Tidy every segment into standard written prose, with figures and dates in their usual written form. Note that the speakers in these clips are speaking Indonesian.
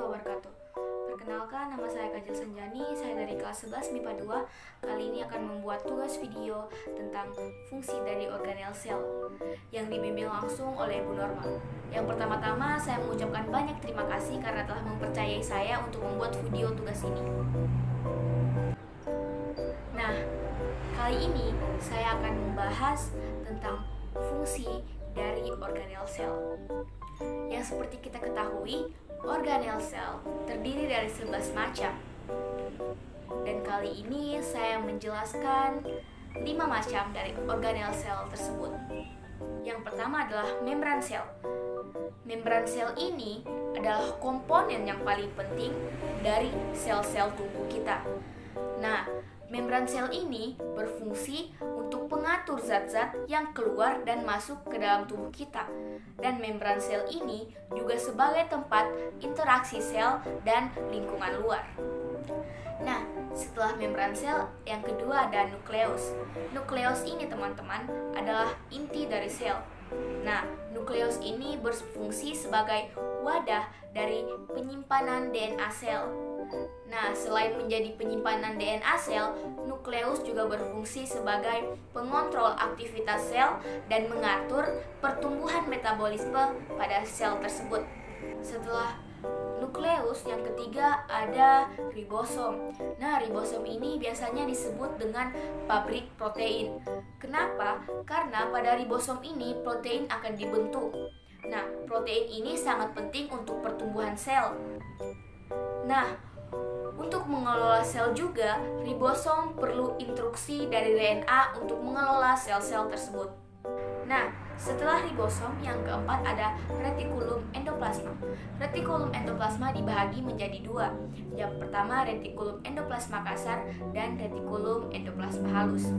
wabarakatuh. Perkenalkan, nama saya Kajil Sanjani, saya dari kelas 11 MIPA 2. Kali ini akan membuat tugas video tentang fungsi dari organel sel yang dibimbing langsung oleh Bu Norma. Yang pertama-tama saya mengucapkan banyak terima kasih karena telah mempercayai saya untuk membuat video tugas ini. Nah, kali ini saya akan membahas tentang fungsi dari organel sel. Yang seperti kita ketahui, organel sel terdiri dari 11 macam. Dan kali ini saya menjelaskan 5 macam dari organel sel tersebut. Yang pertama adalah membran sel. Membran sel ini adalah komponen yang paling penting dari sel-sel tubuh kita. Nah, membran sel ini berfungsi untuk mengatur zat-zat yang keluar dan masuk ke dalam tubuh kita. Dan membran sel ini juga sebagai tempat interaksi sel dan lingkungan luar. Nah, setelah membran sel, yang kedua ada nukleus. Nukleus ini teman-teman adalah inti dari sel. Nah, nukleus ini berfungsi sebagai wadah dari penyimpanan DNA sel. Nah, selain menjadi penyimpanan DNA sel, nukleus juga berfungsi sebagai pengontrol aktivitas sel dan mengatur pertumbuhan metabolisme pada sel tersebut. Setelah nukleus, yang ketiga ada ribosom. Nah, ribosom ini biasanya disebut dengan pabrik protein. Kenapa? Karena pada ribosom ini protein akan dibentuk. Nah, protein ini sangat penting untuk pertumbuhan sel. Nah, untuk mengelola sel juga, ribosom perlu instruksi dari DNA untuk mengelola sel-sel tersebut. Nah, setelah ribosom, yang keempat ada retikulum endoplasma. Retikulum endoplasma dibagi menjadi dua. Yang pertama retikulum endoplasma kasar dan retikulum endoplasma halus.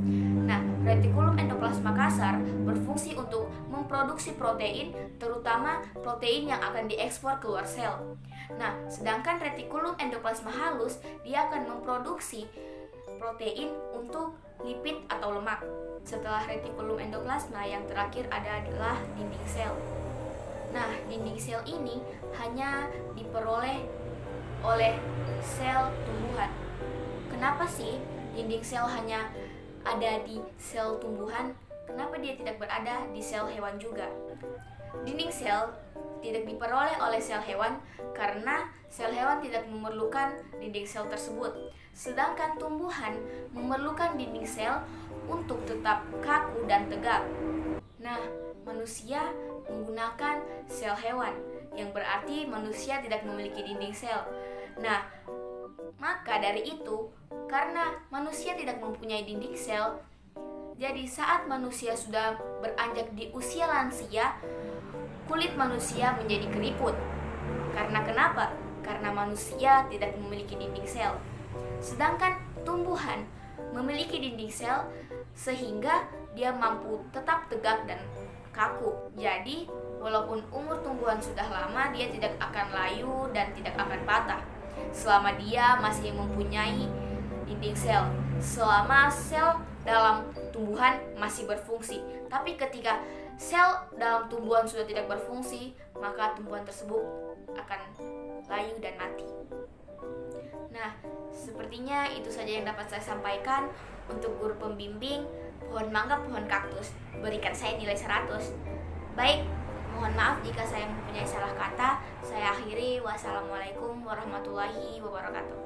Nah, retikulum endoplasma kasar berfungsi untuk memproduksi protein, terutama protein yang akan diekspor keluar sel. Nah, sedangkan retikulum endoplasma halus dia akan memproduksi protein untuk lipid atau lemak. Setelah retikulum endoplasma, yang terakhir adalah dinding sel. Nah, dinding sel ini hanya diperoleh oleh sel tumbuhan. Kenapa sih dinding sel hanya ada di sel tumbuhan? Kenapa dia tidak berada di sel hewan juga? Dinding sel tidak diperoleh oleh sel hewan karena sel hewan tidak memerlukan dinding sel tersebut. Sedangkan tumbuhan memerlukan dinding sel untuk tetap kaku dan tegak. Nah, manusia menggunakan sel hewan, yang berarti manusia tidak memiliki dinding sel. Nah, maka dari itu, karena manusia tidak mempunyai dinding sel, jadi saat manusia sudah beranjak di usia lansia, kulit manusia menjadi keriput. Karena kenapa? Karena manusia tidak memiliki dinding sel. Sedangkan tumbuhan memiliki dinding sel sehingga dia mampu tetap tegak dan kaku. Jadi, walaupun umur tumbuhan sudah lama, dia tidak akan layu dan tidak akan patah selama dia masih mempunyai dinding sel. Selama sel dalam tumbuhan masih berfungsi. Tapi ketika sel dalam tumbuhan sudah tidak berfungsi, maka tumbuhan tersebut akan layu dan mati. Nah, sepertinya itu saja yang dapat saya sampaikan. Untuk guru pembimbing, pohon mangga, pohon kaktus, berikan saya nilai 100. Baik, mohon maaf jika saya mempunyai salah kata. Saya akhiri, wassalamualaikum warahmatullahi wabarakatuh.